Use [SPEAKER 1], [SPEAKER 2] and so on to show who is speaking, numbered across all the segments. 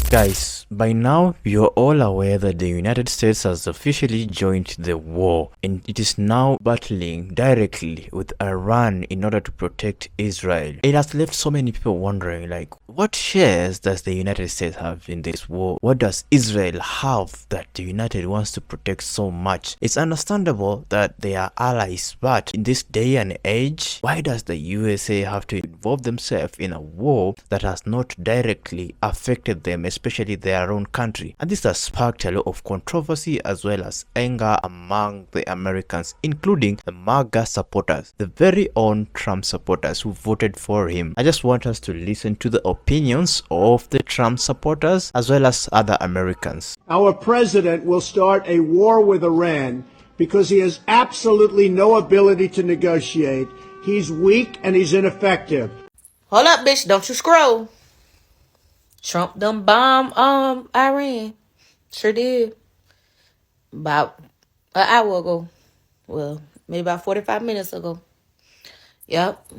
[SPEAKER 1] Guys, by now you're all aware that the United States has officially joined the war and it is now battling directly with Iran in order to protect Israel. It has left so many people wondering, like, what shares does the United States have in this war? What does Israel have that the United wants to protect so much? It's understandable that they are allies, but in this day and age, why does the USA have to involve themselves in a war that has not directly affected them, especially their own country? And this has sparked a lot of controversy as well as anger among the Americans, including the MAGA supporters, the very own Trump supporters who voted for him. I just want us to listen to the opinions of the Trump supporters as well as other Americans.
[SPEAKER 2] Our president will start a war with Iran because he has absolutely no ability to negotiate. He's weak and he's ineffective.
[SPEAKER 3] Hold up, bitch. Don't you scroll. Trump done bomb Iran. Sure did. About an hour ago. Well, maybe about 45 minutes ago. Yep.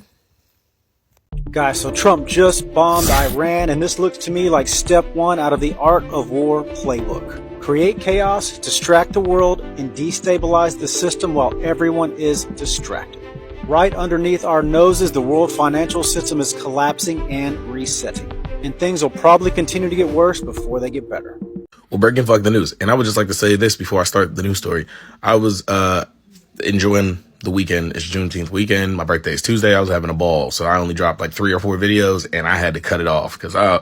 [SPEAKER 4] Guys, so Trump just bombed Iran, and this looks to me like step one out of the Art of War playbook. Create chaos, distract the world, and destabilize the system while everyone is distracted. Right underneath our noses, the world financial system is collapsing and resetting. And things will probably continue to get worse before they get better.
[SPEAKER 5] Well, breaking fuck the news. And I would just like to say this before I start the news story. I was enjoying the weekend. It's Juneteenth weekend. My birthday is Tuesday. I was having a ball. So I only dropped like 3 or 4 videos and I had to cut it off because I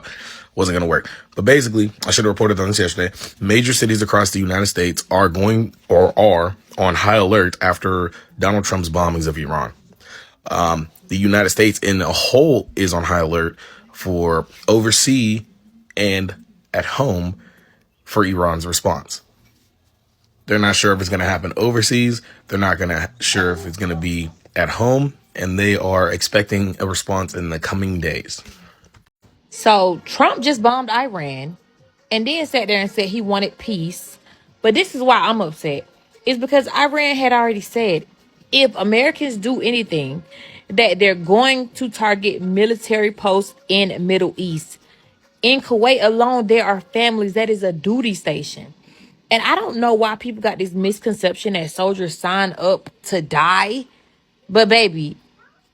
[SPEAKER 5] wasn't going to work. But basically, I should have reported on this yesterday. Major cities across the United States are going or are on high alert after Donald Trump's bombings of Iran. The United States in a whole is on high alert for overseas and at home for Iran's response. They're not sure if it's going to happen overseas. They're not sure if it's going to be at home, and they are expecting a response in the coming days.
[SPEAKER 3] So Trump just bombed Iran and then sat there and said he wanted peace. But this is why I'm upset. It's because Iran had already said if Americans do anything, that they're going to target military posts in Middle East. In Kuwait alone, there are families that is a duty station. And I don't know why people got this misconception that soldiers sign up to die. But baby,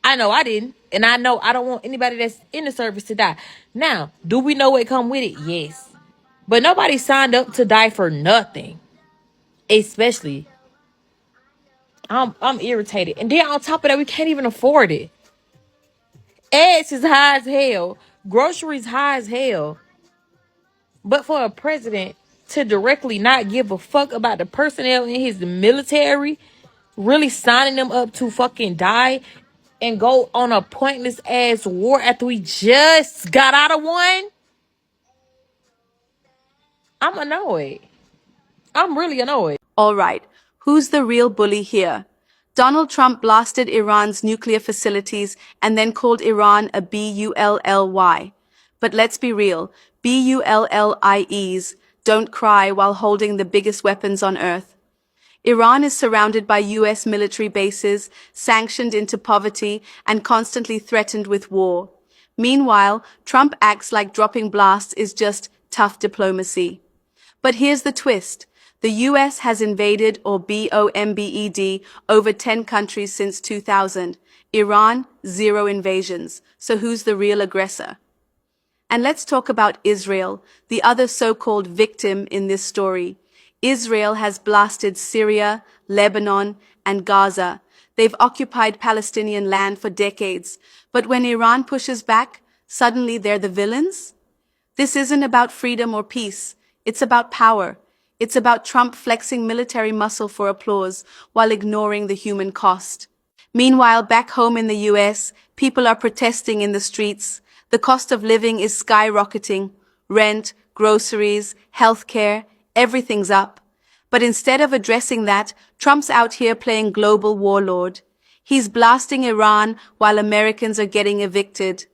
[SPEAKER 3] I know I didn't. And I know I don't want anybody that's in the service to die. Now, do we know what come with it? Yes. But nobody signed up to die for nothing. Especially, I'm irritated. And then on top of that, we can't even afford it. Eggs is high as hell. Groceries high as hell. But for a president to directly not give a fuck about the personnel in his military, really signing them up to fucking die and go on a pointless ass war after we just got out of one, I'm annoyed. I'm really annoyed.
[SPEAKER 6] All right, who's the real bully here? Donald Trump blasted Iran's nuclear facilities and then called Iran a bully. But let's be real, bullies don't cry while holding the biggest weapons on earth. Iran is surrounded by US military bases, sanctioned into poverty, and constantly threatened with war. Meanwhile, Trump acts like dropping blasts is just tough diplomacy. But here's the twist. The US has invaded, or bombed, over 10 countries since 2000. Iran, 0 invasions. So who's the real aggressor? And let's talk about Israel, the other so-called victim in this story. Israel has blasted Syria, Lebanon, and Gaza. They've occupied Palestinian land for decades. But when Iran pushes back, suddenly they're the villains? This isn't about freedom or peace. It's about power. It's about Trump flexing military muscle for applause while ignoring the human cost. Meanwhile, back home in the US, people are protesting in the streets. The cost of living is skyrocketing. Rent, groceries, healthcare, everything's up. But instead of addressing that, Trump's out here playing global warlord. He's blasting Iran while Americans are getting evicted.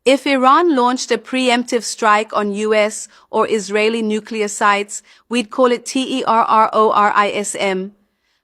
[SPEAKER 6] If Iran launched a preemptive strike on US or Israeli nuclear sites, we'd call it terrorism.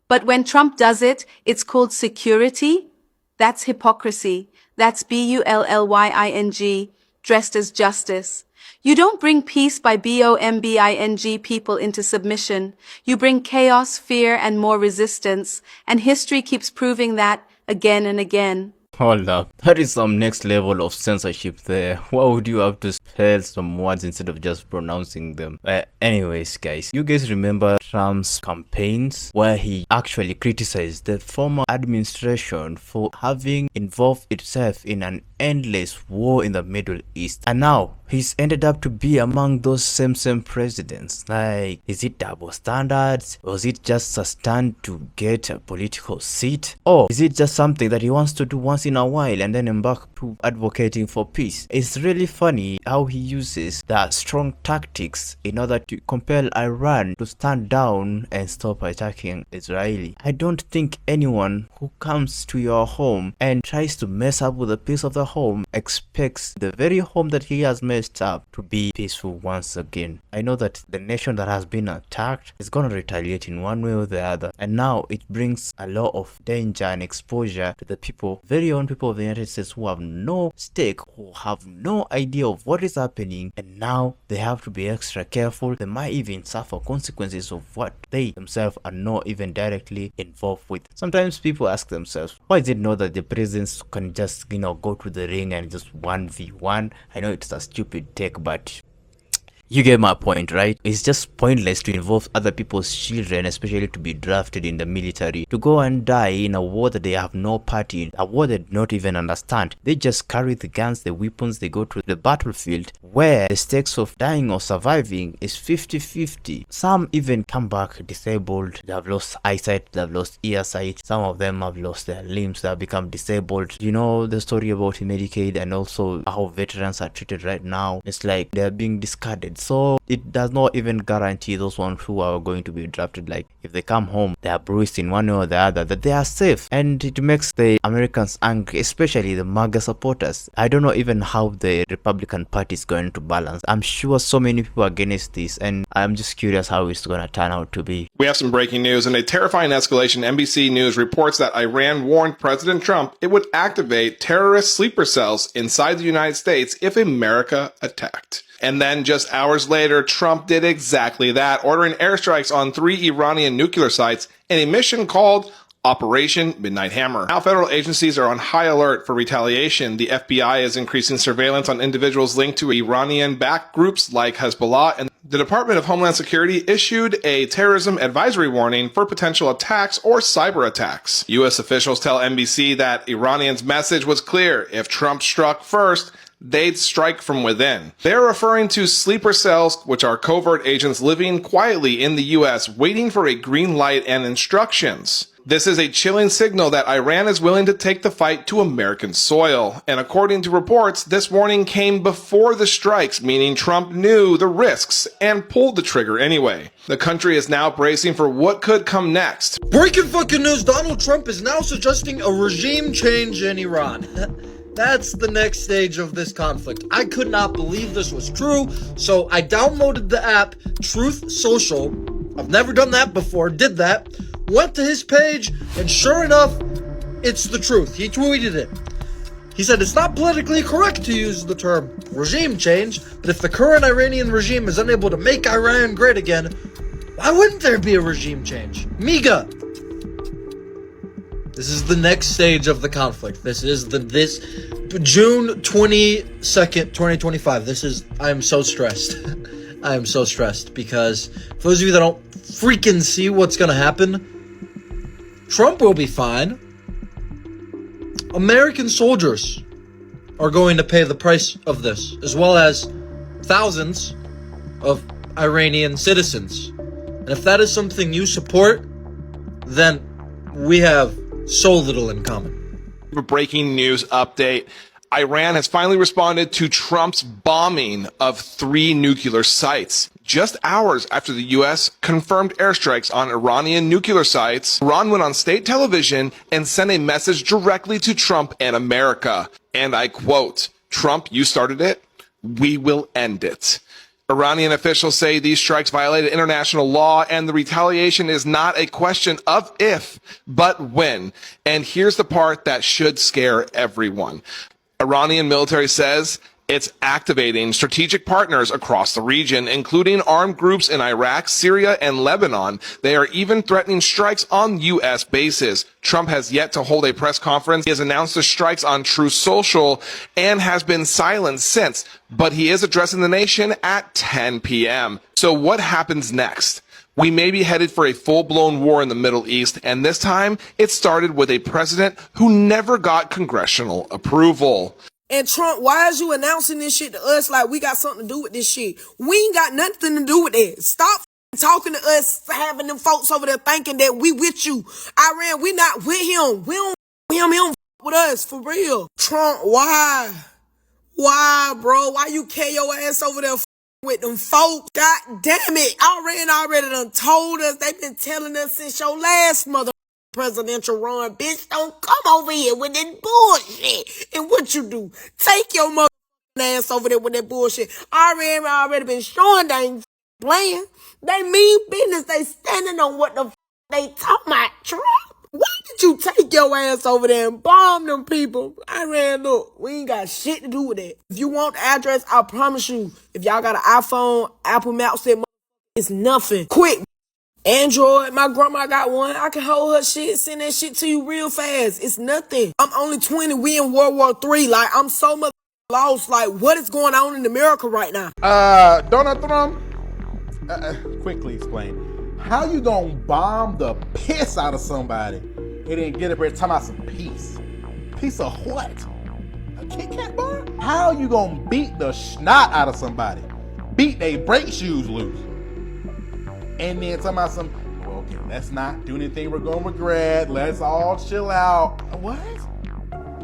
[SPEAKER 6] But when Trump does it, it's called security? That's hypocrisy. That's bullying, dressed as justice. You don't bring peace by bombing people into submission. You bring chaos, fear, and more resistance. And history keeps proving that again and again.
[SPEAKER 1] Hold up, that is some next level of censorship there. Why would you have to spell some words instead of just pronouncing them? Anyways, guys, you guys remember Trump's campaigns where he actually criticized the former administration for having involved itself in an endless war in the Middle East, and now he's ended up to be among those same presidents. Like, is it double standards? Was it just a stunt to get a political seat? Or is it just something that he wants to do once in a while and then embark to advocating for peace? It's really funny how he uses the strong tactics in order to compel Iran to stand down and stop attacking Israel. I don't think anyone who comes to your home and tries to mess up with the peace of the home expects the very home that he has messed up to be peaceful once again. I know that the nation that has been attacked is going to retaliate in one way or the other, and now it brings a lot of danger and exposure to the people, very own people of the United States, who have no stake, who have no idea of what is happening, and now they have to be extra careful. They might even suffer consequences of what they themselves are not even directly involved with. Sometimes people ask themselves, why is it not that the presidents can just, go to the ring and just 1v1? I know it's a stupid take, but you get my point, right? It's just pointless to involve other people's children, especially to be drafted in the military, to go and die in a war that they have no part in, a war they do not even understand. They just carry the guns, the weapons, they go to the battlefield where the stakes of dying or surviving is 50-50. Some even come back disabled. They have lost eyesight, they have lost earsight. Some of them have lost their limbs, they have become disabled. You know the story about Medicaid and also how veterans are treated right now. It's like they are being discarded. So it does not even guarantee those ones who are going to be drafted, like if they come home, they are bruised in one way or the other, that they are safe. And it makes the Americans angry, especially the MAGA supporters. I don't know even how the Republican Party is going to balance. I'm sure so many people are against this, and I'm just curious how it's going to turn out to be.
[SPEAKER 7] We have some breaking news. In a terrifying escalation, NBC News reports that Iran warned President Trump it would activate terrorist sleeper cells inside the United States if America attacked. And then just hours later, Trump did exactly that, ordering airstrikes on 3 Iranian nuclear sites in a mission called Operation Midnight Hammer. Now federal agencies are on high alert for retaliation. The FBI is increasing surveillance on individuals linked to Iranian-backed groups like Hezbollah, and the Department of Homeland Security issued a terrorism advisory warning for potential attacks or cyber attacks. U.S. officials tell NBC that Iranians' message was clear. If Trump struck first, they'd strike from within. They're referring to sleeper cells, which are covert agents living quietly in the U.S., waiting for a green light and instructions. This is a chilling signal that Iran is willing to take the fight to American soil. And according to reports, this warning came before the strikes, meaning Trump knew the risks and pulled the trigger anyway. The country is now bracing for what could come next.
[SPEAKER 8] Breaking fucking news, Donald Trump is now suggesting a regime change in Iran. That's the next stage of this conflict. I could not believe this was true, so I downloaded the app Truth Social. I've never done that before, did that, went to his page, and sure enough, it's the truth. He tweeted it. He said it's not politically correct to use the term regime change, but if the current Iranian regime is unable to make Iran great again, why wouldn't there be a regime change? MIGA! This is the next stage of the conflict. This is June 22nd, 2025. I am so stressed. I am so stressed because for those of you that don't freaking see what's going to happen, Trump will be fine. American soldiers are going to pay the price of this, as well as thousands of Iranian citizens. And if that is something you support, then we have so little in common.
[SPEAKER 7] A breaking news update. Iran has finally responded to Trump's bombing of 3 nuclear sites. Just hours after the U.S. confirmed airstrikes on Iranian nuclear sites, Iran went on state television and sent a message directly to Trump and America. And I quote, "Trump, you started it. We will end it." Iranian officials say these strikes violated international law, and the retaliation is not a question of if, but when. And here's the part that should scare everyone. Iranian military says It's activating strategic partners across the region, including armed groups in Iraq, Syria, and Lebanon. They are even threatening strikes on U.S. bases. Trump has yet to hold a press conference. He has announced the strikes on Truth Social and has been silent since, but he is addressing the nation at 10 p.m. So what happens next? We may be headed for a full-blown war in the Middle East, and this time it started with a president who never got congressional approval.
[SPEAKER 9] And Trump, why is you announcing this shit to us like we got something to do with this shit? We ain't got nothing to do with that. Stop talking to us, having them folks over there thinking that we with you. Iran, we not with him. We don't with him. He don't with us, for real. Trump, why? Why, bro? Why you carry your ass over there with them folks? God damn it. Iran already done told us. They been telling us since your last mother presidential run, bitch, don't come over here with that bullshit. And what you do? Take your mother ass over there with that bullshit. Already been showing they ain't playing. They mean business. They standing on what the they talking about, Trump. Why did you take your ass over there and bomb them people? Iran, look, we ain't got shit to do with that. If you want the address, I promise you, if y'all got an iPhone, Apple Maps, it's nothing. Quick. Android, my grandma got one. I can hold her shit, send that shit to you real fast. It's nothing. I'm only 20. We in World War III. Like, I'm so much lost. Like, what is going on in America right now?
[SPEAKER 10] Donald Trump, quickly explain. How you gonna bomb the piss out of somebody and then get up here talking about some peace? Piece of what? A Kit Kat bar? How you gonna beat the snot out of somebody? Beat they brake shoes loose? And then talking about some, well, okay, let's not do anything we're gonna regret. Let's all chill out. What?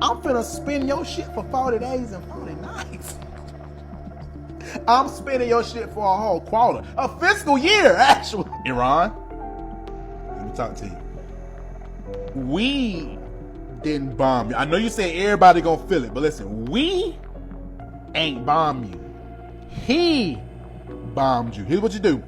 [SPEAKER 10] I'm finna spend your shit for 40 days and 40 nights. I'm spending your shit for a whole quarter. A fiscal year, actually. Iran, let me talk to you. We didn't bomb you. I know you say everybody gonna feel it, but listen, we ain't bomb you. He bombed you. Here's what you do.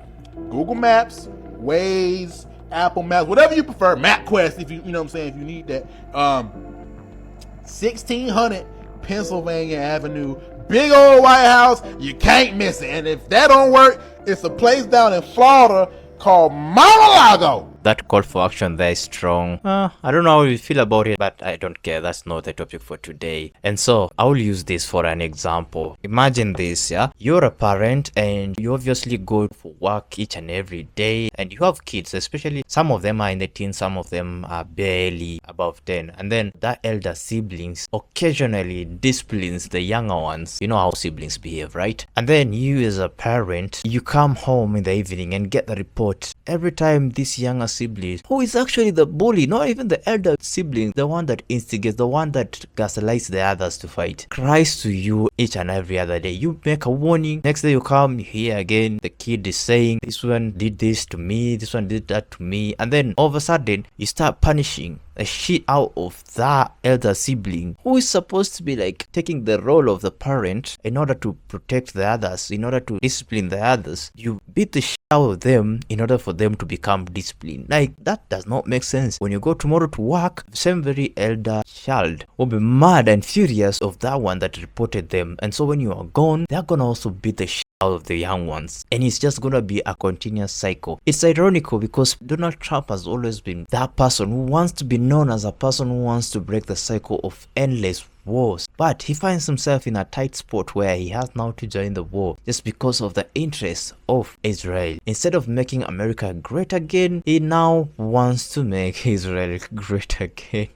[SPEAKER 10] Google Maps, Waze, Apple Maps, whatever you prefer, MapQuest if you know what I'm saying, if you need that. 1600 Pennsylvania Avenue, big old White House, you can't miss it. And if that don't work, it's a place down in Florida called Mar-a-Lago.
[SPEAKER 1] That call for action there is strong. I don't know how you feel about it, but I don't care. That's not the topic for today. And so I will use this for an example. Imagine this, yeah? You're a parent and you obviously go for work each and every day, and you have kids, especially some of them are in the teens, some of them are barely above 10. And then that elder siblings occasionally disciplines the younger ones. You know how siblings behave, right? And then you as a parent, you come home in the evening and get the report. Every time this younger sibling, who is actually the bully, not even the elder sibling, the one that instigates, the one that gaslights the others to fight, cries to you each and every other day. You make a warning, next day you come here again, the kid is saying, this one did this to me, this one did that to me, and then all of a sudden you start punishing the shit out of that elder sibling who is supposed to be like taking the role of the parent in order to protect the others, in order to discipline the others. You beat the shit out of them in order for them to become disciplined. Like, that does not make sense. When you go tomorrow to work, the same very elder child will be mad and furious of that one that reported them, and so when you are gone, they're gonna also beat the shit out of the young ones, and it's just gonna be a continuous cycle. It's ironical because Donald Trump has always been that person who wants to be known as a person who wants to break the cycle of endless wars, but he finds himself in a tight spot where he has now to join the war just because of the interests of Israel. Instead of making America great again, he now wants to make Israel great again.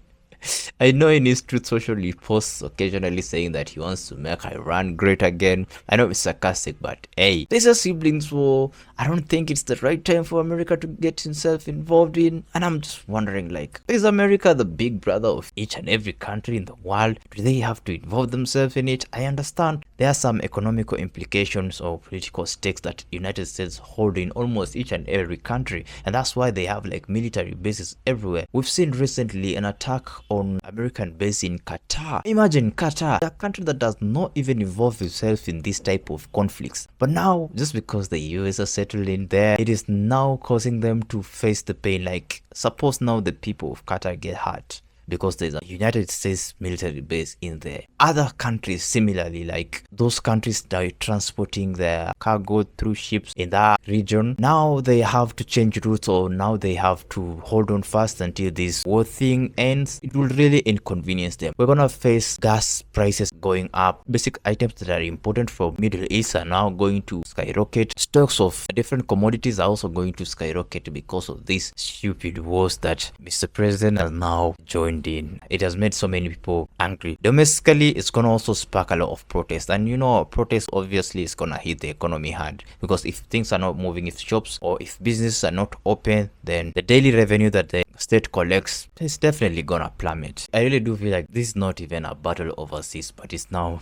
[SPEAKER 1] I know in his Truth Social he posts occasionally saying that he wants to make Iran great again. I know it's sarcastic, but hey, this is a siblings war. I don't think it's the right time for America to get himself involved in. And I'm just wondering, like, is America the big brother of each and every country in the world? Do they have to involve themselves in it? I understand there are some economical implications or political stakes that United States hold in almost each and every country, and that's why they have like military bases everywhere. We've seen recently an attack on American base in Qatar. Imagine Qatar, a country that does not even involve itself in this type of conflicts, but now just because the US are settled in there, it is now causing them to face the pain. Like, suppose now the people of Qatar get hurt, because there's a United States military base in there. Other countries similarly, like those countries that are transporting their cargo through ships in that region, now they have to change routes, or now they have to hold on fast until this war thing ends. It will really inconvenience them. We're gonna face gas prices going up. Basic items that are important for Middle East are now going to skyrocket. Stocks of different commodities are also going to skyrocket because of these stupid wars that Mr. President has now joined in. It has made so many people angry. Domestically, it's gonna also spark a lot of protest, and you know, protest obviously is gonna hit the economy hard, because if things are not moving, if shops or if businesses are not open, then the daily revenue that the state collects is definitely gonna plummet. I really do feel like this is not even a battle overseas, but it's now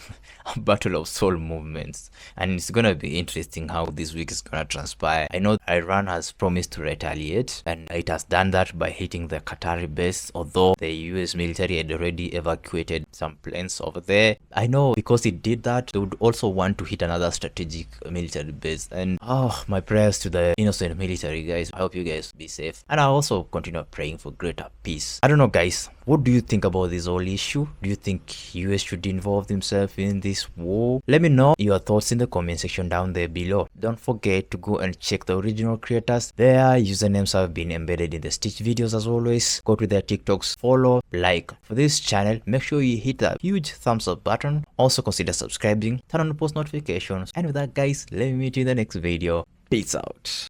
[SPEAKER 1] a battle of soul movements, and it's gonna be interesting how this week is gonna transpire. I know Iran has promised to retaliate, and it has done that by hitting the Qatari base, although the US military had already evacuated some planes over there. I know because it did that, they would also want to hit another strategic military base, and my prayers to the innocent military, guys. I hope you guys be safe, and I also continue praying for greater peace. I don't know, guys, what do you think about this whole issue? Do you think US should involve themselves in this war? Let me know your thoughts in the comment section down there below. Don't forget to go and check the original creators. Their usernames have been embedded in the Stitch videos as always. Go to their TikToks, follow, like. For this channel, make sure you hit that huge thumbs up button. Also consider subscribing, turn on the post notifications. And with that, guys, let me meet you in the next video. Peace out.